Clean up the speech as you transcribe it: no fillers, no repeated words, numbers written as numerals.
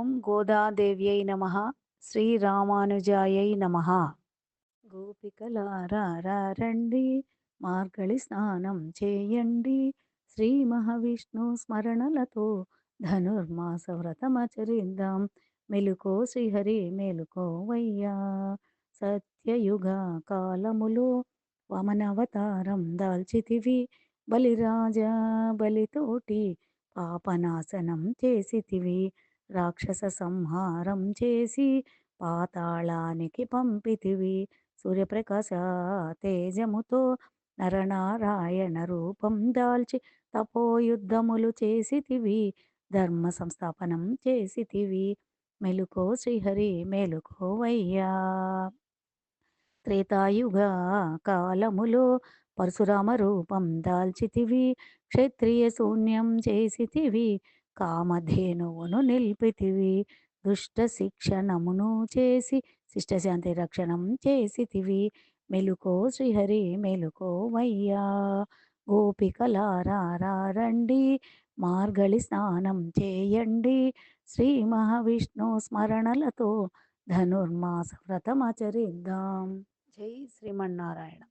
ఓం గోదాదేవ్యై నమః. శ్రీరామానుజాయై నమః. గోపికలారా రండి, మార్గళి స్నానం చేయండి, శ్రీ మహావిష్ణు స్మరణలతో ధనుర్మాస వ్రతమచరిద్దాం. మెలుకో శ్రీహరి మేలుకోవయ్యా. సత్యయుగ కాలములో వామనావతారం దాల్చితివి, బలిరాజా బలితోటి పాపనాశనం చేసితివి, రాక్షస సంహారం చేసి పాతాళానికి పంపితివి, సూర్యప్రకాశ తేజముతో నరనారాయణ రూపం దాల్చి తపోయుద్ధములు చేసితివి, ధర్మ సంస్థాపనం చేసితివి. మెలుకో శ్రీహరి మేలుకోవయ్యా. త్రేతాయుగ కాలములో పరశురామ రూపం దాల్చితివి, క్షత్రియ శూన్యం చేసితివి, కామధేనువును నిల్పితివి, దుష్ట శిక్షణమును చేసి శిష్టశాంతి రక్షణం చేసితివి. మెలుకో శ్రీహరి మేలుకోవయ్యా. గోపికలారా రండి, మార్గళి స్నానం చేయండి, శ్రీ మహావిష్ణు స్మరణలతో ధనుర్మాస వ్రతమాచరిద్దాం. జై శ్రీమన్నారాయణ.